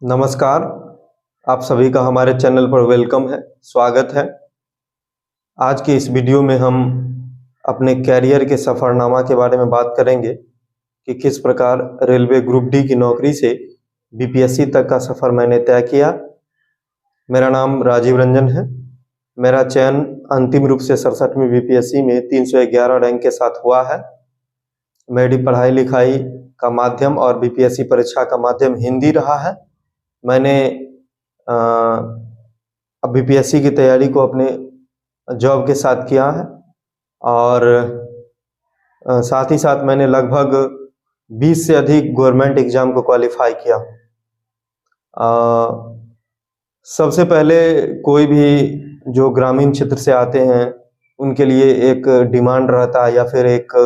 नमस्कार। आप सभी का हमारे चैनल पर वेलकम है, स्वागत है। आज के इस वीडियो में हम अपने कैरियर के सफ़रनामा के बारे में बात करेंगे कि किस प्रकार रेलवे ग्रुप डी की नौकरी से बीपीएससी तक का सफ़र मैंने तय किया। मेरा नाम राजीव रंजन है। मेरा चयन अंतिम रूप से 67वीं बीपीएससी में 311 रैंक के साथ हुआ है। मेरी पढ़ाई लिखाई का माध्यम और बीपीएससी परीक्षा का माध्यम हिंदी रहा है। मैंने अब बीपीएससी की तैयारी को अपने जॉब के साथ किया है और साथ ही साथ मैंने लगभग 20 से अधिक गवर्नमेंट एग्जाम को क्वालिफाई किया। सबसे पहले कोई भी जो ग्रामीण क्षेत्र से आते हैं उनके लिए एक डिमांड रहता है या फिर एक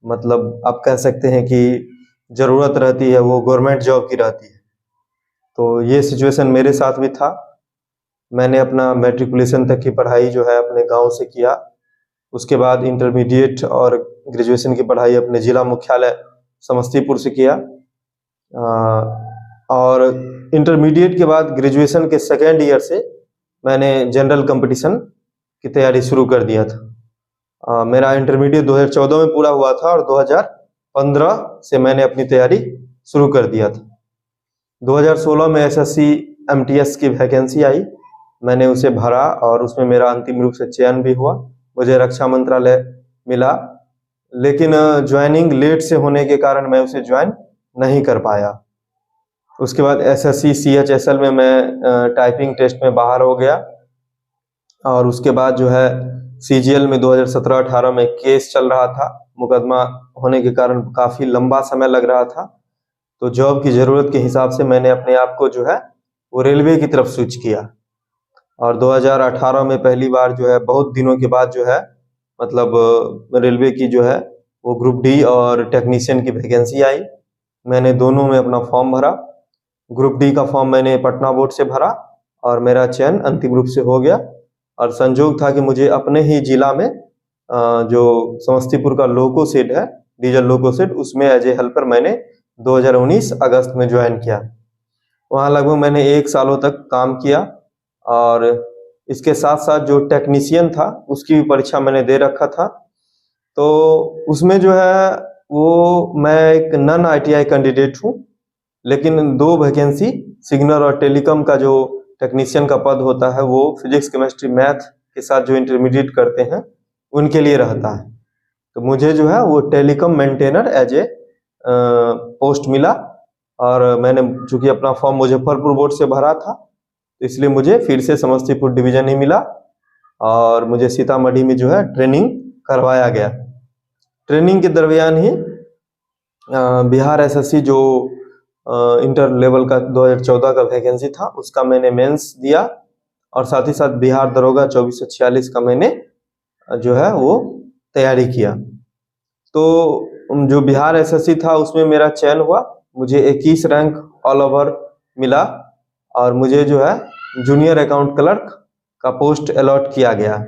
मतलब आप कह सकते हैं कि ज़रूरत रहती है, वो गवर्नमेंट जॉब की रहती है। तो ये सिचुएशन मेरे साथ भी था। मैंने अपना मैट्रिकुलेशन तक की पढ़ाई जो है अपने गांव से किया। उसके बाद इंटरमीडिएट और ग्रेजुएशन की पढ़ाई अपने ज़िला मुख्यालय समस्तीपुर से किया। और इंटरमीडिएट के बाद ग्रेजुएशन के सेकेंड ईयर से मैंने जनरल कंपटीशन की तैयारी शुरू कर दिया था। मेरा इंटरमीडिएट 2014 में पूरा हुआ था और 2015 से मैंने अपनी तैयारी शुरू कर दिया था। 2016 में एसएससी एमटीएस की वैकेंसी आई, मैंने उसे भरा और उसमें मेरा अंतिम रूप से चयन भी हुआ। मुझे रक्षा मंत्रालय मिला, लेकिन ज्वाइनिंग लेट से होने के कारण मैं उसे ज्वाइन नहीं कर पाया। उसके बाद एसएससी सीएचएसएल में मैं टाइपिंग टेस्ट में बाहर हो गया और उसके बाद जो है सीजीएल में 2017-18 में केस चल रहा था। मुकदमा होने के कारण काफ़ी लंबा समय लग रहा था। तो जॉब की ज़रूरत के हिसाब से मैंने अपने आप को जो है वो रेलवे की तरफ स्विच किया और 2018 में पहली बार जो है बहुत दिनों के बाद जो है मतलब रेलवे की जो है वो ग्रुप डी और टेक्नीशियन की वैकेंसी आई। मैंने दोनों में अपना फॉर्म भरा। ग्रुप डी का फॉर्म मैंने पटना बोर्ड से भरा और मेरा चयन अंतिम रूप से हो गया। और संजोग था कि मुझे अपने ही जिला में जो समस्तीपुर का लोको शेड है, डीजल लोको शेड, उसमें एज ए हेल्पर मैंने 2019 अगस्त में ज्वाइन किया। वहाँ लगभग मैंने 1 सालों तक काम किया और इसके साथ साथ जो टेक्नीशियन था उसकी भी परीक्षा मैंने दे रखा था। तो उसमें जो है वो मैं एक नॉन आईटीआई कैंडिडेट हूँ, लेकिन 2 वैकेंसी सिग्नल और टेलीकॉम का जो टेक्नीशियन का पद होता है वो फिजिक्स केमिस्ट्री मैथ के साथ जो इंटरमीडिएट करते हैं उनके लिए रहता है। तो मुझे जो है वो telecom maintainer as a post मिला और मैंने चूंकि अपना फॉर्म मुजफ्फरपुर बोर्ड से भरा था तो इसलिए मुझे फिर से समस्तीपुर डिवीजन ही मिला और मुझे सीतामढ़ी में जो है ट्रेनिंग करवाया गया। ट्रेनिंग के दरमियान ही बिहार एसएससी जो इंटर लेवल का 2014 का वैकेंसी था उसका मैंने मेंस दिया और साथ ही साथ बिहार दरोगा 2446 का मैंने जो है वो तैयारी किया। तो जो बिहार एसएससी था उसमें मेरा चयन हुआ। मुझे 21 रैंक ऑल ओवर मिला और मुझे जो है जूनियर अकाउंट क्लर्क का पोस्ट अलॉट किया गया।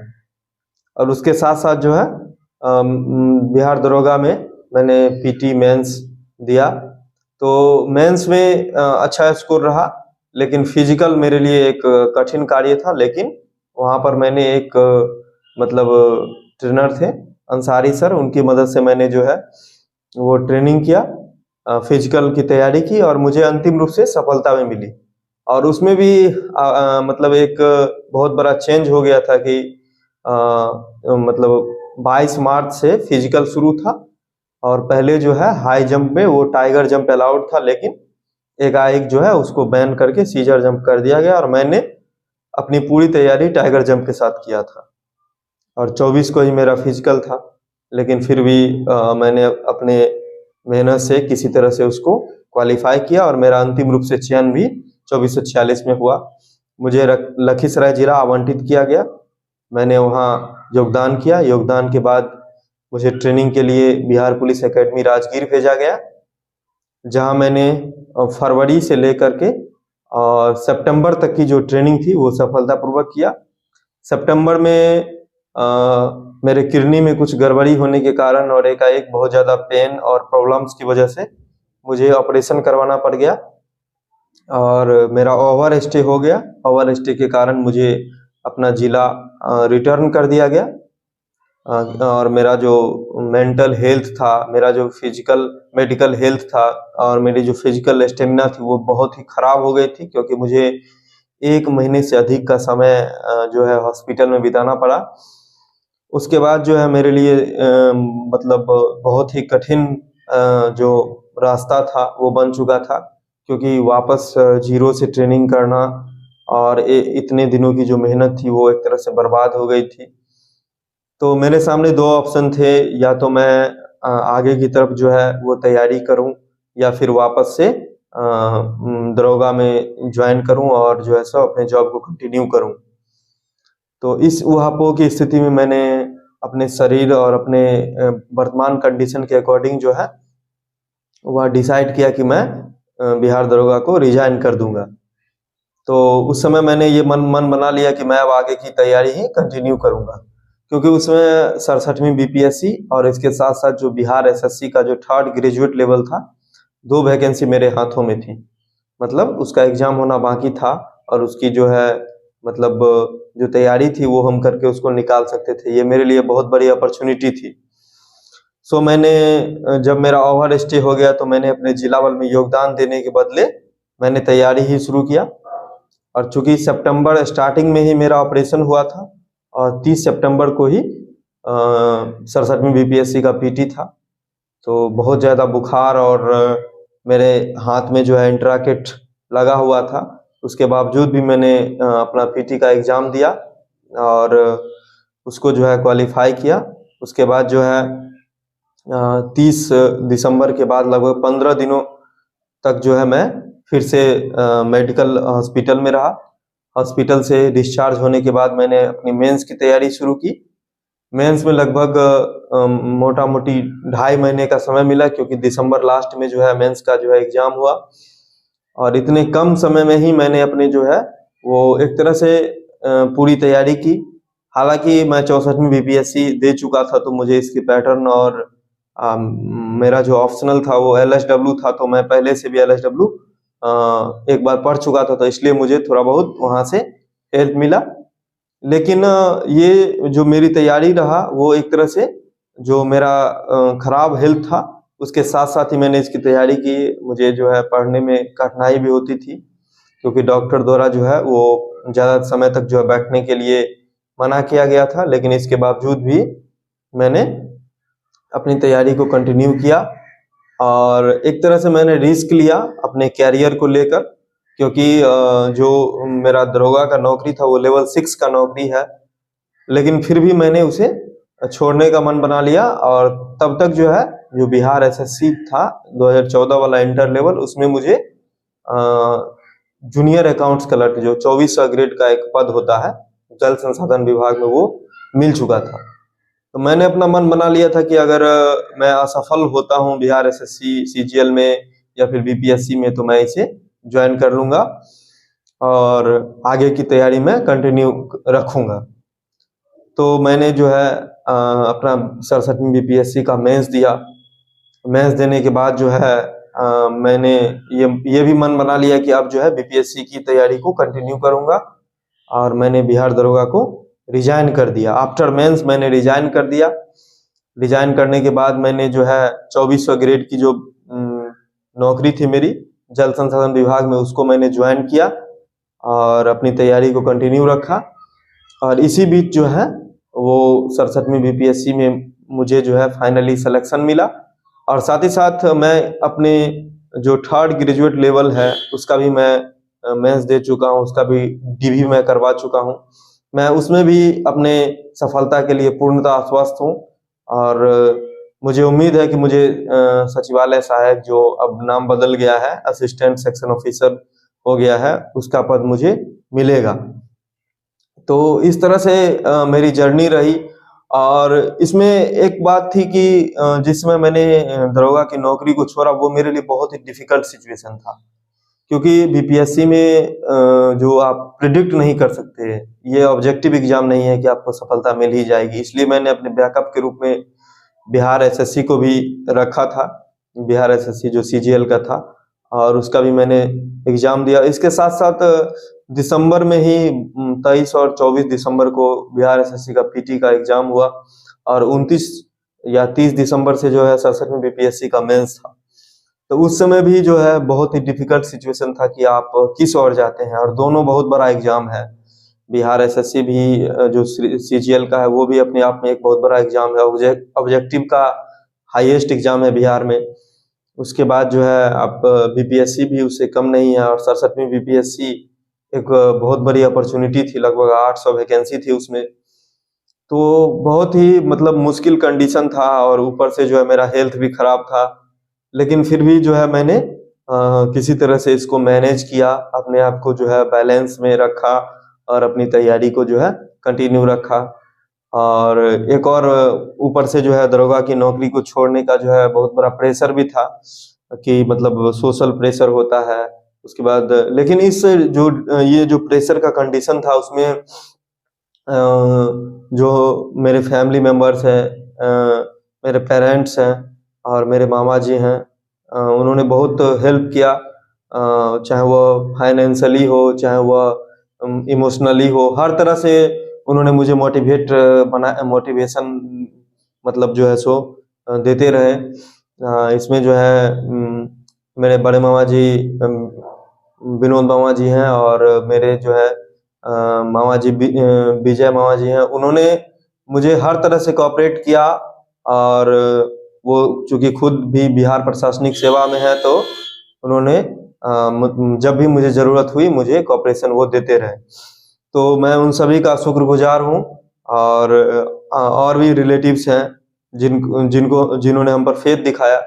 और उसके साथ साथ जो है बिहार दरोगा में मैंने पीटी मेंस दिया। तो मेंस में अच्छा स्कोर रहा, लेकिन फिजिकल मेरे लिए एक कठिन कार्य था। लेकिन वहाँ पर मैंने एक मतलब ट्रेनर थे अंसारी सर, उनकी मदद से मैंने जो है वो ट्रेनिंग किया, फिजिकल की तैयारी की और मुझे अंतिम रूप से सफलता में मिली। और उसमें भी मतलब एक बहुत बड़ा चेंज हो गया था कि मतलब 22 मार्च से फिजिकल शुरू था और पहले जो है हाई जंप में वो टाइगर जंप अलाउड था, लेकिन एकाएक जो है उसको बैन करके सीजर जंप कर दिया गया और मैंने अपनी पूरी तैयारी टाइगर जंप के साथ किया था। और 24 को ही मेरा फिजिकल था, लेकिन फिर भी मैंने अपने मेहनत से किसी तरह से उसको क्वालिफाई किया और मेरा अंतिम रूप से चयन भी 2446 में हुआ। मुझे लखीसराय जिला आवंटित किया गया। मैंने वहाँ योगदान किया। योगदान के बाद मुझे ट्रेनिंग के लिए बिहार पुलिस एकेडमी राजगीर भेजा गया, जहाँ मैंने फरवरी से लेकर के और सितंबर तक की जो ट्रेनिंग थी वो सफलतापूर्वक किया। सितंबर में मेरे किडनी में कुछ गड़बड़ी होने के कारण और एकाएक बहुत ज़्यादा पेन और प्रॉब्लम्स की वजह से मुझे ऑपरेशन करवाना पड़ गया और मेरा ओवर स्टे हो गया। ओवर स्टे के कारण मुझे अपना जिला रिटर्न कर दिया गया। और मेरा जो मेंटल हेल्थ था, मेरा जो फिजिकल मेडिकल हेल्थ था और मेरी जो फिजिकल स्टेमिना थी वो बहुत ही खराब हो गई थी, क्योंकि मुझे 1 महीने से अधिक का समय जो है हॉस्पिटल में बिताना पड़ा। उसके बाद जो है मेरे लिए मतलब बहुत ही कठिन जो रास्ता था वो बन चुका था, क्योंकि वापस जीरो से ट्रेनिंग करना और इतने दिनों की जो मेहनत थी वो एक तरह से बर्बाद हो गई थी। तो मेरे सामने 2 ऑप्शन थे, या तो मैं आगे की तरफ जो है वो तैयारी करूं, या फिर वापस से दरोगा में ज्वाइन करूं और जो है सो अपने जॉब को कंटिन्यू करूं। तो इस ऊहापोह की स्थिति में मैंने अपने शरीर और अपने वर्तमान कंडीशन के अकॉर्डिंग जो है वह डिसाइड किया कि मैं बिहार दरोगा को रिजाइन कर दूंगा। तो उस समय मैंने ये मन बना लिया कि मैं अब आगे की तैयारी ही कंटिन्यू करूंगा, क्योंकि उसमें 67वीं बीपीएससी और इसके साथ साथ जो बिहार एसएससी का जो 3rd ग्रेजुएट लेवल था, 2 वैकेंसी मेरे हाथों में थी। मतलब उसका एग्जाम होना बाकी था और उसकी जो है मतलब जो तैयारी थी वो हम करके उसको निकाल सकते थे। ये मेरे लिए बहुत बड़ी अपॉर्चुनिटी थी। सो मैंने जब मेरा ओवर स्टे हो गया तो मैंने अपने जिला बल में योगदान देने के बदले मैंने तैयारी ही शुरू किया। और चूंकि सितंबर स्टार्टिंग में ही मेरा ऑपरेशन हुआ था और 30 सितंबर को ही 67वीं बीपीएससी का पीटी था, तो बहुत ज़्यादा बुखार और मेरे हाथ में जो है इंट्राकेट लगा हुआ था। उसके बावजूद भी मैंने अपना पीटी का एग्ज़ाम दिया और उसको जो है क्वालिफाई किया। उसके बाद जो है 30 दिसंबर के बाद लगभग 15 दिनों तक जो है मैं फिर से मेडिकल हॉस्पिटल में रहा। हॉस्पिटल से डिस्चार्ज होने के बाद मैंने अपनी मेंस की तैयारी शुरू की। मेंस में लगभग मोटा मोटी 2.5 महीने का समय मिला, क्योंकि दिसंबर लास्ट में जो है मेंस का जो है एग्जाम हुआ। और इतने कम समय में ही मैंने अपने जो है वो एक तरह से पूरी तैयारी की। हालांकि मैं 64वीं बीपीएससी दे चुका था, तो मुझे इसकी पैटर्न और मेरा जो ऑप्शनल था वो एलएसडब्ल्यू था, तो मैं पहले से भी एलएसडब्ल्यू एक बार पढ़ चुका था, तो इसलिए मुझे थोड़ा बहुत वहां से हेल्प मिला। लेकिन ये जो मेरी तैयारी रहा वो एक तरह से जो मेरा खराब हेल्थ था उसके साथ साथ ही मैंने इसकी तैयारी की। मुझे जो है पढ़ने में कठिनाई भी होती थी, क्योंकि डॉक्टर द्वारा जो है वो ज़्यादा समय तक जो है बैठने के लिए मना किया गया था। लेकिन इसके बावजूद भी मैंने अपनी तैयारी को कंटिन्यू किया और एक तरह से मैंने रिस्क लिया अपने कैरियर को लेकर, क्योंकि जो मेरा दरोगा का नौकरी था वो लेवल 6 का नौकरी है। लेकिन फिर भी मैंने उसे छोड़ने का मन बना लिया और तब तक जो है जो बिहार एसएससी था 2014 वाला इंटर लेवल, उसमें मुझे जूनियर अकाउंट्स क्लर्क जो 24वां ग्रेड का एक पद होता है जल संसाधन विभाग में, वो मिल चुका था। तो मैंने अपना मन बना लिया था कि अगर मैं असफल होता हूं बिहार एसएससी सीजीएल में या फिर बीपीएससी में, तो मैं इसे ज्वाइन कर लूंगा और आगे की तैयारी में कंटिन्यू रखूंगा। तो मैंने जो है अपना 67वीं बीपीएससी का मेंस दिया। मेंस देने के बाद जो है मैंने ये भी मन बना लिया कि अब जो है बीपीएससी की तैयारी को कंटिन्यू करूंगा, और मैंने बिहार दरोगा को रिजाइन कर दिया। आफ्टर मेंस मैंने रिजाइन कर दिया। रिजाइन करने के बाद मैंने जो है 24वां ग्रेड की जो नौकरी थी मेरी जल संसाधन विभाग में, उसको मैंने ज्वाइन किया और अपनी तैयारी को कंटिन्यू रखा। और इसी बीच जो है वो 67वीं बीपीएससी में मुझे जो है फाइनली सिलेक्शन मिला। और साथ ही साथ मैं अपने जो 3rd ग्रेजुएट लेवल है उसका भी मैं मेंस दे चुका हूँ, उसका भी डीवी मैं करवा चुका हूँ। मैं उसमें भी अपने सफलता के लिए पूर्णतः आश्वस्त हूँ और मुझे उम्मीद है कि मुझे सचिवालय सहायक, जो अब नाम बदल गया है असिस्टेंट सेक्शन ऑफिसर हो गया है, उसका पद मुझे मिलेगा। तो इस तरह से मेरी जर्नी रही। और इसमें एक बात थी कि जिस समय मैंने दरोगा की नौकरी को छोड़ा वो मेरे लिए बहुत ही डिफिकल्ट सिचुएशन था, क्योंकि बीपीएससी में जो आप प्रिडिक्ट नहीं कर सकते, ये ऑब्जेक्टिव एग्जाम नहीं है कि आपको सफलता मिल ही जाएगी। इसलिए मैंने अपने बैकअप के रूप में बिहार एसएससी को भी रखा था, बिहार एसएससी जो सीजीएल का था, और उसका भी मैंने एग्जाम दिया। इसके साथ साथ दिसंबर में ही 23 और 24 दिसंबर को बिहार एसएससी का पीटी का एग्जाम हुआ और 29 या 30 दिसंबर से जो है 67वीं बीपीएससी का मेंस था। तो उस समय भी जो है बहुत ही डिफिकल्ट सिचुएशन था कि आप किस ओर जाते हैं, और दोनों बहुत बड़ा एग्जाम है। बिहार एसएससी भी जो सीजीएल का है वो भी अपने आप में एक बहुत बड़ा एग्जाम है, ऑब्जेक्टिव का हाईएस्ट एग्जाम है बिहार में। उसके बाद जो है आप बीपीएससी भी उससे कम नहीं है, और 67वीं बीपीएससी एक बहुत बड़ी अपॉर्चुनिटी थी, लगभग 800 वैकेंसी थी उसमें। तो बहुत ही मतलब मुश्किल कंडीशन था, और ऊपर से जो है मेरा हेल्थ भी खराब था, लेकिन फिर भी जो है मैंने किसी तरह से इसको मैनेज किया, अपने आप को जो है बैलेंस में रखा और अपनी तैयारी को जो है कंटिन्यू रखा। और एक और ऊपर से जो है दरोगा की नौकरी को छोड़ने का जो है बहुत बड़ा प्रेशर भी था, कि मतलब सोशल प्रेशर होता है। उसके बाद लेकिन इस जो ये जो प्रेशर का कंडीशन था उसमें जो मेरे फैमिली मेंबर्स हैं, मेरे पेरेंट्स हैं और मेरे मामा जी हैं, उन्होंने बहुत हेल्प किया, चाहे वो फाइनेंशियली हो, चाहे वो इमोशनली हो, हर तरह से उन्होंने मुझे मोटिवेशन मतलब जो है सो देते रहे। इसमें जो है मेरे बड़े मामा जी विनोद मामा जी हैं, और मेरे जो है मामा जी विजय मामा जी हैं, उन्होंने मुझे हर तरह से कोऑपरेट किया। और वो चूंकि खुद भी बिहार प्रशासनिक सेवा में है, तो उन्होंने जब भी मुझे जरूरत हुई मुझे कोऑपरेशन वो देते रहे। तो मैं उन सभी का शुक्रगुजार हूँ। और भी रिलेटिव्स हैं जिन्होंने हम पर फेथ दिखाया।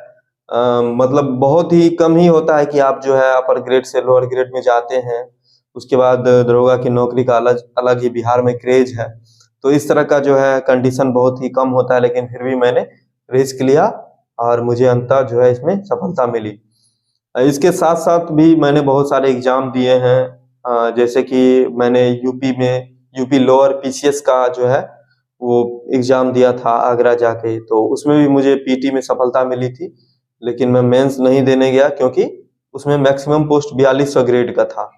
मतलब बहुत ही कम ही होता है कि आप जो है अपर ग्रेड से लोअर ग्रेड में जाते हैं, उसके बाद दरोगा की नौकरी का अलग ही बिहार में क्रेज है। तो इस तरह का जो है कंडीशन बहुत ही कम होता है, लेकिन फिर भी मैंने रिस्क लिया और मुझे अंततः जो है इसमें सफलता मिली। इसके साथ साथ भी मैंने बहुत सारे एग्जाम दिए हैं, जैसे कि मैंने यूपी लोअर पीसीएस का जो है वो एग्जाम दिया था आगरा जाके, तो उसमें भी मुझे पीटी में सफलता मिली थी, लेकिन मैं मेंस नहीं देने गया क्योंकि उसमें मैक्सिमम पोस्ट 4200 ग्रेड का था,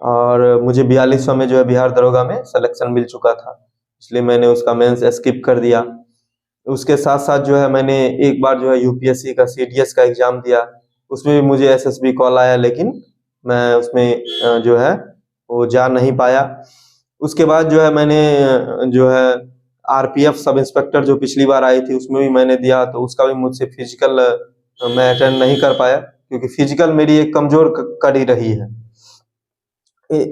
और मुझे 4200 में जो है बिहार दरोगा में सिलेक्शन मिल चुका था, इसलिए मैंने उसका मेंस स्किप कर दिया। उसके साथ साथ जो है मैंने एक बार जो है यूपीएससी का सीडीएस का एग्जाम दिया, उसमें भी मुझे एसएसबी कॉल आया, लेकिन मैं उसमें जो है वो जा नहीं पाया। उसके बाद जो है मैंने जो है आरपीएफ सब इंस्पेक्टर जो पिछली बार आई थी उसमें भी मैंने दिया, तो उसका भी मुझसे फिजिकल मैं अटेंड नहीं कर पाया, क्योंकि फिजिकल मेरी एक कमजोर कड़ी रही है।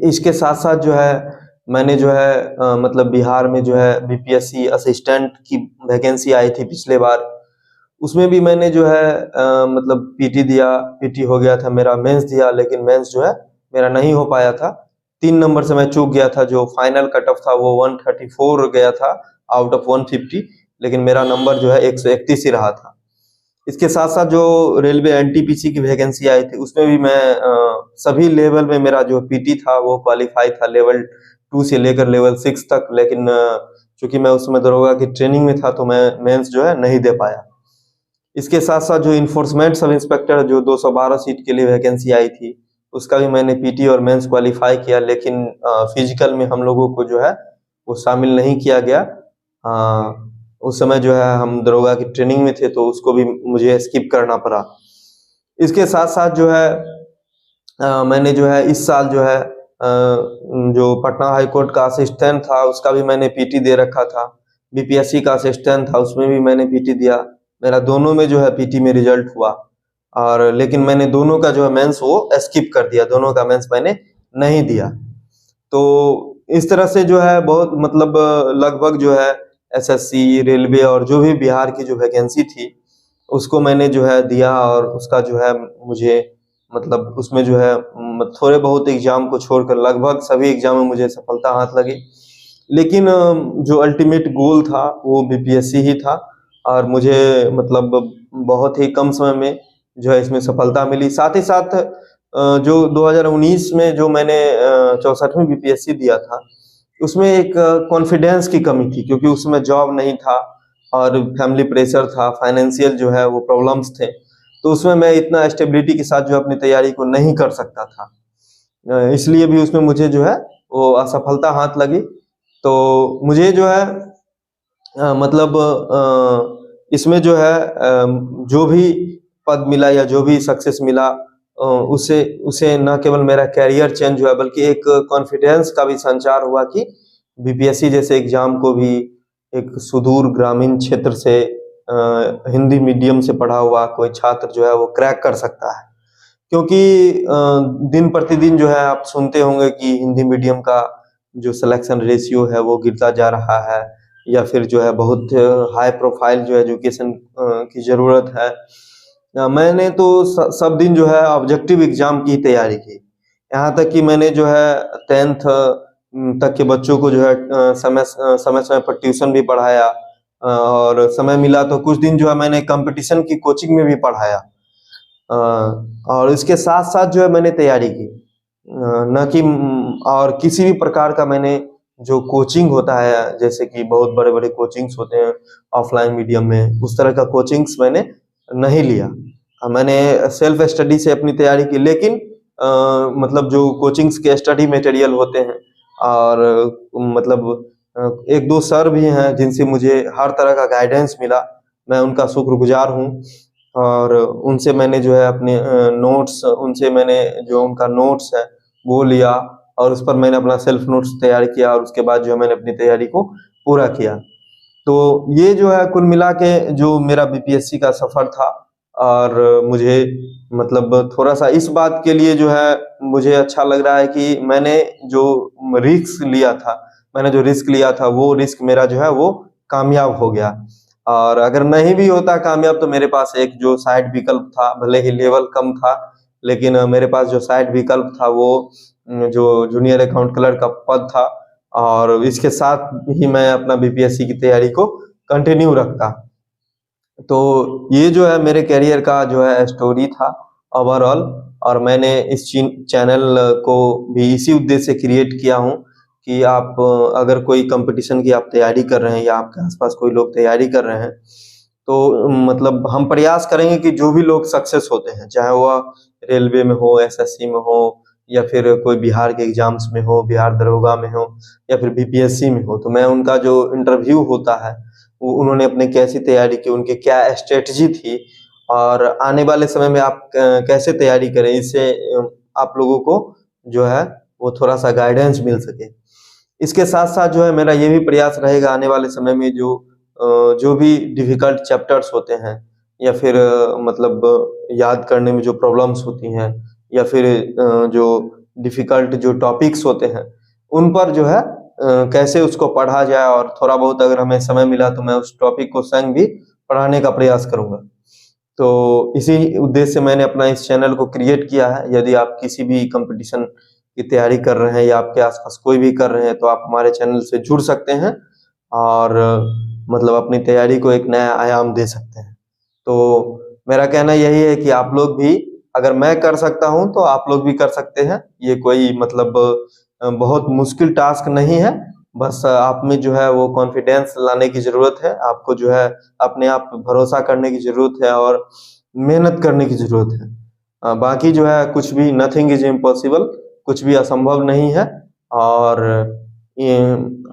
इसके साथ साथ जो है मैंने जो है मतलब बिहार में जो है बीपीएससी असिस्टेंट की वैकेंसी आई थी पिछले बार, उसमें भी मैंने जो है मतलब पीटी दिया, पीटी हो गया था मेरा, मेंस दिया, लेकिन मेंस जो है मेरा नहीं हो पाया था। 3 नंबर से मैं चूक गया था, जो फाइनल कट ऑफ था वो 134 गया था आउट ऑफ 150, लेकिन मेरा नंबर जो है 131 ही रहा था। इसके साथ साथ जो रेलवे एनटीपीसी की वैकेंसी आई थी उसमें भी मैं सभी लेवल में मेरा जो पीटी था वो क्वालिफाई था, लेवल 2 से लेकर लेवल 6 तक, लेकिन चूंकि मैं उसमें दरोगा की ट्रेनिंग में था तो मैं मेंस जो है नहीं दे पाया। इसके साथ साथ जो इन्फोर्समेंट सब इंस्पेक्टर जो 212 सीट के लिए वैकेंसी आई थी उसका भी मैंने पीटी और मेंस क्वालिफाई किया, लेकिन फिजिकल में हम लोगों को जो है वो शामिल नहीं किया गया। उस समय जो है हम दरोगा की ट्रेनिंग में थे, तो उसको भी मुझे स्किप करना पड़ा। इसके साथ साथ जो है मैंने जो है इस साल जो है जो पटना हाई कोर्ट का असिस्टेंट था उसका भी मैंने पीटी दे रखा था, बीपीएससी का असिस्टेंट था उसमें भी मैंने पीटी दिया, मेरा दोनों में जो है पीटी में रिजल्ट हुआ, और लेकिन मैंने दोनों का जो है मेंस वो स्किप कर दिया, दोनों का मेंस मैंने नहीं दिया। तो इस तरह से जो है बहुत मतलब लगभग जो है एसएससी, रेलवे और जो भी बिहार की जो वैकेंसी थी उसको मैंने जो है दिया, और उसका जो है मुझे मतलब उसमें जो है थोड़े बहुत एग्जाम को छोड़कर लगभग सभी एग्जाम में मुझे सफलता हाथ लगी। लेकिन जो अल्टीमेट गोल था वो बीपीएससी ही था, और मुझे मतलब बहुत ही कम समय में जो है इसमें सफलता मिली। साथ ही साथ जो 2019 में जो मैंने 64वीं बीपीएससी दिया था उसमें एक कॉन्फिडेंस की कमी थी, क्योंकि उसमें जॉब नहीं था और फैमिली प्रेशर था, फाइनेंशियल जो है वो प्रॉब्लम्स थे, तो उसमें मैं इतना स्टेबिलिटी के साथ जो है अपनी तैयारी को नहीं कर सकता था। इसलिए भी उसमें मुझे जो है वो असफलता हाथ लगी। तो मुझे जो है मतलब इसमें जो है जो भी पद मिला या जो भी सक्सेस मिला, उसे उसे न केवल मेरा कैरियर चेंज हुआ बल्कि एक कॉन्फिडेंस का भी संचार हुआ कि बीपीएससी जैसे एग्जाम को भी एक सुदूर ग्रामीण क्षेत्र से हिंदी मीडियम से पढ़ा हुआ कोई छात्र जो है वो क्रैक कर सकता है। क्योंकि दिन प्रतिदिन जो है आप सुनते होंगे कि हिंदी मीडियम का जो सिलेक्शन रेशियो है वो गिरता जा रहा है, या फिर जो है बहुत हाई प्रोफाइल जो एजुकेशन की ज़रूरत है। मैंने तो सब दिन जो है ऑब्जेक्टिव एग्जाम की तैयारी की। यहाँ तक कि मैंने जो है 10th तक के बच्चों को जो है समय पर ट्यूशन भी पढ़ाया, और समय मिला तो कुछ दिन जो है मैंने कंपटीशन की कोचिंग में भी पढ़ाया। और इसके साथ-साथ जो है मैंने तैयारी की। न कि और किसी भी प्रकार का मैंने जो कोचिंग होता है, जैसे कि बहुत बड़े-बड़े कोचिंग्स होते हैं ऑफलाइन मीडियम में, उस तरह का कोचिंग्स मैंने नहीं लिया। मैंने सेल्फ स्टडी से अपनी तैयारी की, लेकिन मतलब जो कोचिंग्स के स्टडी मटेरियल होते हैं और मतलब 1-2 सर भी हैं जिनसे मुझे हर तरह का गाइडेंस मिला, मैं उनका शुक्रगुजार हूँ। और उनसे मैंने जो है अपने नोट्स, उनसे मैंने जो उनका नोट्स है वो लिया और उस पर मैंने अपना सेल्फ नोट्स तैयार किया, और उसके बाद जो है मैंने अपनी तैयारी को पूरा किया। तो ये जो है कुल मिला के जो मेरा बीपीएससी का सफ़र था, और मुझे मतलब थोड़ा-सा इस बात के लिए जो है मुझे अच्छा लग रहा है कि मैंने जो रिस्क लिया था वो रिस्क मेरा जो है वो कामयाब हो गया। और अगर नहीं भी होता कामयाब तो मेरे पास एक जो साइड विकल्प था, भले ही लेवल कम था, लेकिन मेरे पास जो साइड विकल्प था वो जो जूनियर अकाउंट क्लर्क का पद था, और इसके साथ ही मैं अपना बीपीएससी की तैयारी को कंटिन्यू रखता। तो ये जो है मेरे करियर का जो है स्टोरी था ओवरऑल, और मैंने इस चैनल को भी इसी उद्देश्य से क्रिएट किया हूँ कि आप अगर कोई कंपटीशन की आप तैयारी कर रहे हैं या आपके आसपास कोई लोग तैयारी कर रहे हैं, तो मतलब हम प्रयास करेंगे कि जो भी लोग सक्सेस होते हैं, चाहे वह रेलवे में हो, एसएससी में हो, या फिर कोई बिहार के एग्जाम्स में हो, बिहार दरोगा में हो, या फिर बीपीएससी में हो, तो मैं उनका जो इंटरव्यू होता है वो उन्होंने अपने कैसी तैयारी की, उनकी क्या स्ट्रेटजी थी, और आने वाले समय में आप कैसे तैयारी करें, इससे आप लोगों को जो है वो थोड़ा-सा गाइडेंस मिल सके। इसके साथ-साथ जो है मेरा ये भी प्रयास रहेगा आने वाले समय में जो भी डिफ़िकल्ट चैप्टर्स होते हैं, या फिर मतलब याद करने में जो प्रॉब्लम्स होती हैं, या फिर जो डिफ़िकल्ट जो टॉपिक्स होते हैं, उन पर जो है कैसे उसको पढ़ा जाए, और थोड़ा बहुत अगर हमें समय मिला तो मैं उस टॉपिक को स्वयं भी पढ़ाने का प्रयास करूँगा। तो इसी उद्देश्य से मैंने अपना इस चैनल को क्रिएट किया है। यदि आप किसी भी कॉम्पिटिशन की तैयारी कर रहे हैं या आपके आसपास कोई भी कर रहे हैं, तो आप हमारे चैनल से जुड़ सकते हैं और मतलब अपनी तैयारी को एक नया आयाम दे सकते हैं। तो मेरा कहना यही है कि आप लोग भी, अगर मैं कर सकता हूँ तो आप लोग भी कर सकते हैं। ये कोई मतलब बहुत मुश्किल टास्क नहीं है, बस आप में जो है वो कॉन्फिडेंस लाने की ज़रूरत है। आपको जो है अपने आप पे भरोसा करने की ज़रूरत है और मेहनत करने की ज़रूरत है। बाकी जो है कुछ भी, नथिंग इज़ इम्पॉसिबल, कुछ भी असंभव नहीं है। और ये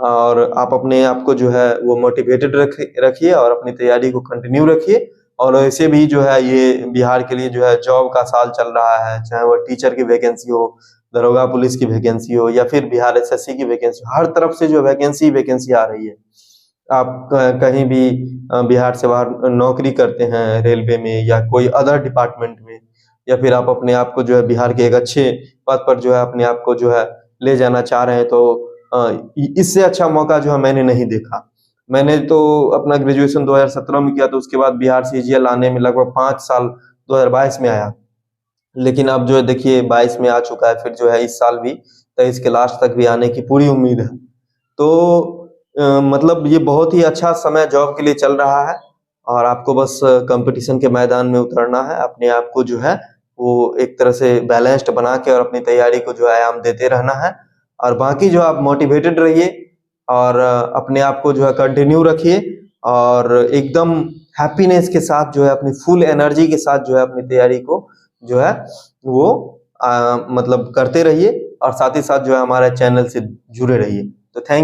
और आप अपने आप को जो है वो मोटिवेटेड रखिए और अपनी तैयारी को कंटिन्यू रखिए। और ऐसे भी जो है ये बिहार के लिए जो है जॉब का साल चल रहा है, चाहे वो टीचर की वैकेंसी हो, दरोगा पुलिस की वैकेंसी हो, या फिर बिहार एसएससी की वैकेंसी हो, हर तरफ से जो वैकेंसी आ रही है। आप कहीं भी बिहार से बाहर नौकरी करते हैं रेलवे में या कोई अदर डिपार्टमेंट में, या फिर आप अपने आप को जो है बिहार के एक अच्छे पद पर जो है अपने आप को जो है ले जाना चाह रहे हैं, तो इससे अच्छा मौका जो है मैंने नहीं देखा। मैंने तो अपना ग्रेजुएशन 2017 में किया, तो उसके बाद बिहार सीजीएल आने में लगभग 5 साल 2022 में आया। लेकिन अब जो है देखिए 22 में आ चुका है, फिर जो है इस साल भी 23 के लास्ट तक भी आने की पूरी उम्मीद है। तो मतलब ये बहुत ही अच्छा समय जॉब के लिए चल रहा है, और आपको बस कंपटीशन के मैदान में उतरना है। अपने आप को जो है वो एक तरह से बैलेंस्ड बना के और अपनी तैयारी को जो है आयाम देते रहना है। और बाकी जो आप मोटिवेटेड रहिए और अपने आप को जो है कंटिन्यू रखिए, और एकदम हैप्पीनेस के साथ जो है, अपनी फुल एनर्जी के साथ जो है अपनी तैयारी को जो है वो मतलब करते रहिए, और साथ ही साथ जो है हमारे चैनल से जुड़े रहिए। तो थैंक